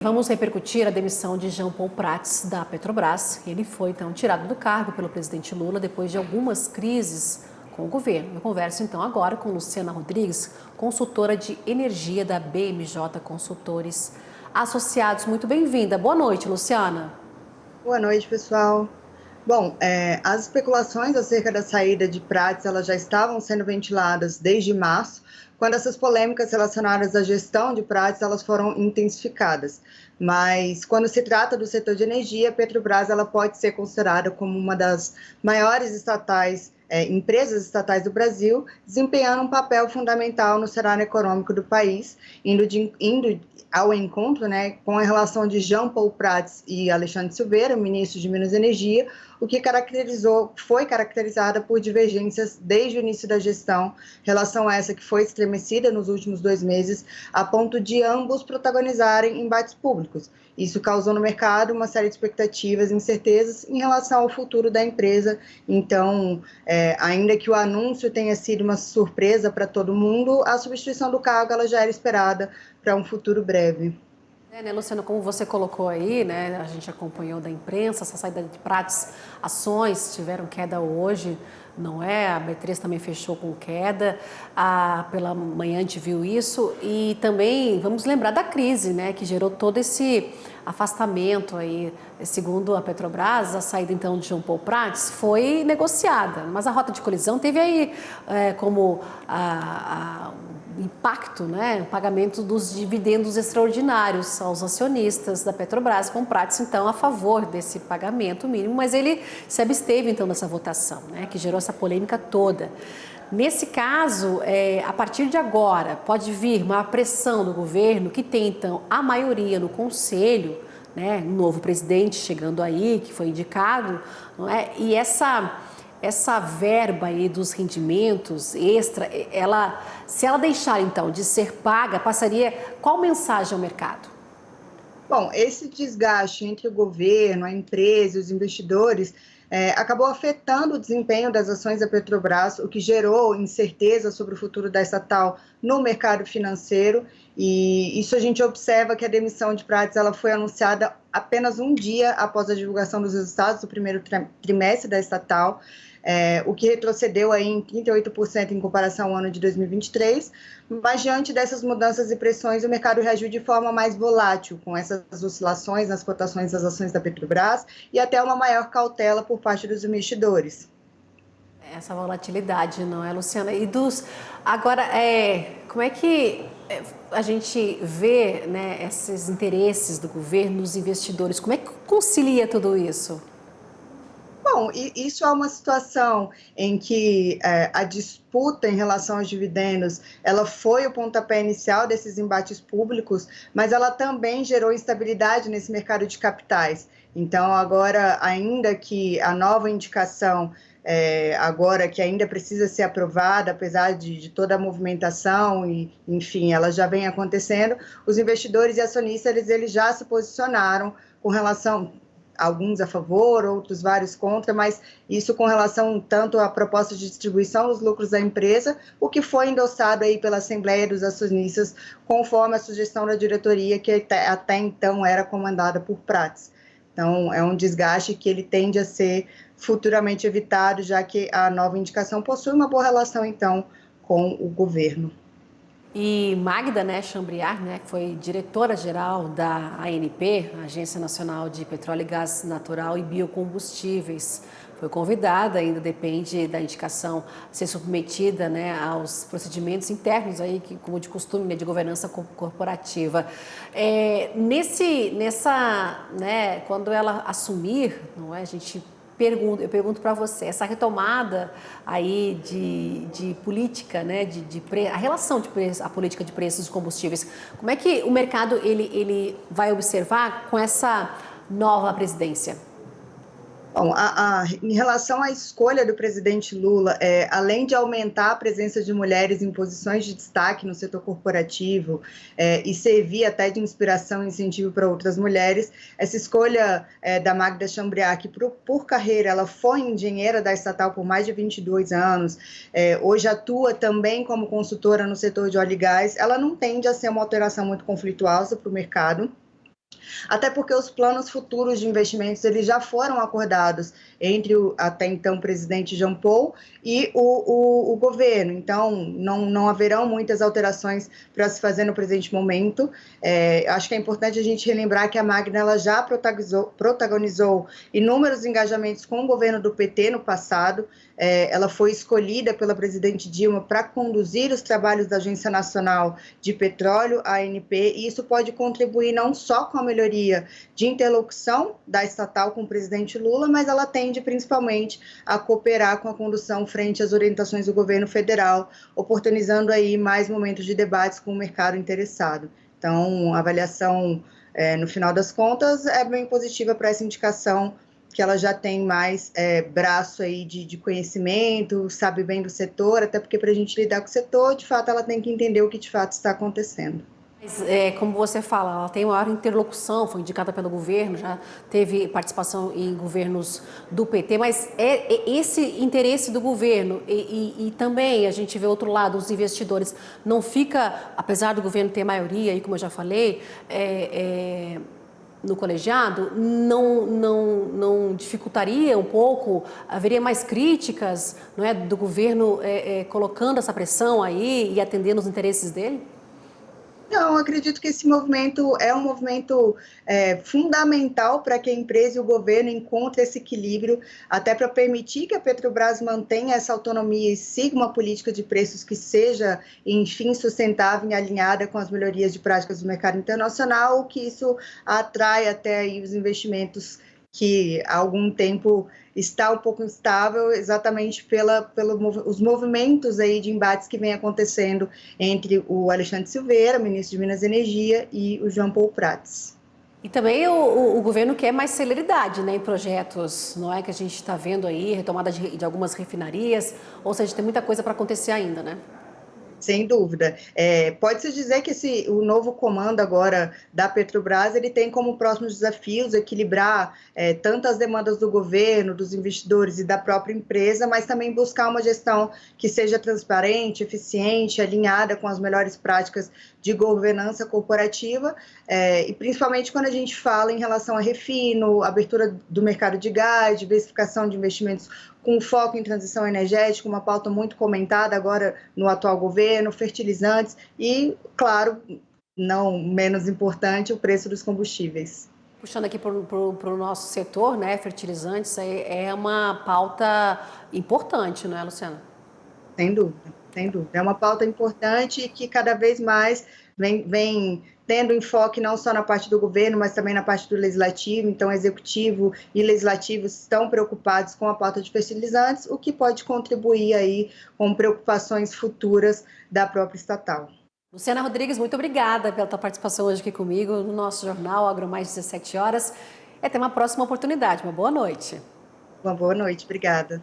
Vamos repercutir a demissão de Jean Paul Prats da Petrobras. Ele foi, então, tirado do cargo pelo presidente Lula depois de algumas crises com o governo. Eu converso, então, agora com Luciana Rodrigues, consultora de energia da BMJ Consultores Associados. Muito bem-vinda. Boa noite, Luciana. Boa noite, pessoal. Bom, as especulações acerca da saída de Prats, elas já estavam sendo ventiladas desde março, quando essas polêmicas relacionadas à gestão de Prats, elas foram intensificadas. Mas quando se trata do setor de energia, a Petrobras ela pode ser considerada como uma das maiores empresas estatais do Brasil, desempenhando um papel fundamental no cenário econômico do país, indo ao encontro, né, com a relação de Jean Paul Prats e Alexandre Silveira, ministro de Minas e Energia, o que foi caracterizada por divergências desde o início da gestão, relação essa que foi estremecida nos últimos 2 meses, a ponto de ambos protagonizarem embates públicos. Isso causou no mercado uma série de expectativas e incertezas em relação ao futuro da empresa. Então, ainda que o anúncio tenha sido uma surpresa para todo mundo, a substituição do cargo ela já era esperada para um futuro breve. Né, Luciano, como você colocou aí, né, a gente acompanhou da imprensa, essa saída de Prats, ações tiveram queda hoje, não é? A B3 também fechou com queda, pela manhã a gente viu isso e também vamos lembrar da crise, né, que gerou todo esse afastamento aí. Segundo a Petrobras, a saída então de Jean Paul Prats foi negociada, mas a rota de colisão teve aí como impacto, né, o pagamento dos dividendos extraordinários aos acionistas da Petrobras, com Prats, então, a favor desse pagamento mínimo, mas ele se absteve, então, dessa votação, né, que gerou essa polêmica toda. Nesse caso, a partir de agora, pode vir uma pressão do governo que tem, então, a maioria no Conselho, né, um novo presidente chegando aí, que foi indicado, não é? E essa verba aí dos rendimentos extra, se ela deixar então de ser paga, passaria qual mensagem ao mercado? Bom, esse desgaste entre o governo, a empresa e os investidores acabou afetando o desempenho das ações da Petrobras, o que gerou incerteza sobre o futuro da estatal no mercado financeiro. E isso a gente observa que a demissão de Prats ela foi anunciada apenas um dia após a divulgação dos resultados do primeiro trimestre da estatal. O que retrocedeu aí em 38% em comparação ao ano de 2023, mas diante dessas mudanças e pressões, o mercado reagiu de forma mais volátil, com essas oscilações nas cotações das ações da Petrobras e até uma maior cautela por parte dos investidores. Essa volatilidade, não é, Luciana? Agora, como é que a gente vê, né, esses interesses do governo, dos investidores? Como é que concilia tudo isso? Bom, isso é uma situação em que a disputa em relação aos dividendos, ela foi o pontapé inicial desses embates públicos, mas ela também gerou instabilidade nesse mercado de capitais. Então, agora, ainda que a nova indicação, agora que ainda precisa ser aprovada, apesar de toda a movimentação, e, enfim, ela já vem acontecendo, os investidores e acionistas, eles já se posicionaram com relação alguns a favor, outros vários contra, mas isso com relação tanto à proposta de distribuição dos lucros da empresa, o que foi endossado aí pela Assembleia dos Acionistas, conforme a sugestão da diretoria, que até então era comandada por Prats. Então, é um desgaste que ele tende a ser futuramente evitado, já que a nova indicação possui uma boa relação, então, com o governo. E Magda, né, Chambriard, né, que foi diretora-geral da ANP, Agência Nacional de Petróleo e Gás Natural e Biocombustíveis, foi convidada, ainda depende da indicação ser submetida, né, aos procedimentos internos aí, que, como de costume, né, de governança corporativa. Né, quando ela assumir, não é, eu pergunto para você, essa retomada aí de política, né, a relação de preço, a política de preços dos combustíveis, como é que o mercado ele vai observar com essa nova presidência? Bom, em relação à escolha do presidente Lula, além de aumentar a presença de mulheres em posições de destaque no setor corporativo e servir até de inspiração e incentivo para outras mulheres, essa escolha da Magda Chambriard, que por carreira ela foi engenheira da estatal por mais de 22 anos, hoje atua também como consultora no setor de óleo e gás, ela não tende a ser uma alteração muito conflituosa para o mercado. Até porque os planos futuros de investimentos eles já foram acordados entre o até então presidente Jean Paul e o governo. Então, não haverão muitas alterações para se fazer no presente momento. Acho que é importante a gente relembrar que a Magna ela já protagonizou inúmeros engajamentos com o governo do PT no passado. Ela foi escolhida pela presidente Dilma para conduzir os trabalhos da Agência Nacional de Petróleo, a ANP, e isso pode contribuir não só com a melhoria de interlocução da estatal com o presidente Lula, mas ela tende principalmente a cooperar com a condução frente às orientações do governo federal, oportunizando aí mais momentos de debates com o mercado interessado. Então, a avaliação, no final das contas, é bem positiva para essa indicação, que ela já tem mais braço aí de conhecimento, sabe bem do setor, até porque para a gente lidar com o setor, de fato, ela tem que entender o que de fato está acontecendo. Mas, como você fala, ela tem maior interlocução, foi indicada pelo governo, já teve participação em governos do PT, mas esse interesse do governo e também a gente vê outro lado, os investidores, não fica, apesar do governo ter maioria, e como eu já falei, no colegiado, não dificultaria um pouco, haveria mais críticas, não é, do governo colocando essa pressão aí e atendendo os interesses dele? Não, acredito que esse movimento é um movimento fundamental para que a empresa e o governo encontrem esse equilíbrio, até para permitir que a Petrobras mantenha essa autonomia e siga uma política de preços que seja, enfim, sustentável e alinhada com as melhorias de práticas do mercado internacional, o que isso atrai até aí os investimentos que há algum tempo está um pouco instável, exatamente pelos movimentos aí de embates que vem acontecendo entre o Alexandre Silveira, ministro de Minas e Energia, e o Jean Paul Prats. E também o governo quer mais celeridade, né, em projetos, não é, que a gente está vendo aí, retomada de algumas refinarias, ou seja, tem muita coisa para acontecer ainda, né? Sem dúvida. Pode-se dizer que o novo comando agora da Petrobras, ele tem como próximos desafios equilibrar tanto as demandas do governo, dos investidores e da própria empresa, mas também buscar uma gestão que seja transparente, eficiente, alinhada com as melhores práticas de governança corporativa, e principalmente quando a gente fala em relação a refino, abertura do mercado de gás, diversificação de investimentos com foco em transição energética, uma pauta muito comentada agora no atual governo, fertilizantes e, claro, não menos importante, o preço dos combustíveis. Puxando aqui para o nosso setor, né, fertilizantes, é uma pauta importante, não é, Luciana? Sem dúvida, sem dúvida. É uma pauta importante e que cada vez mais vem tendo enfoque não só na parte do governo, mas também na parte do legislativo. Então, executivo e legislativo estão preocupados com a pauta de fertilizantes, o que pode contribuir aí com preocupações futuras da própria estatal. Luciana Rodrigues, muito obrigada pela tua participação hoje aqui comigo no nosso jornal Agro Mais 17 horas. Até uma próxima oportunidade. Uma boa noite. Uma boa noite, obrigada.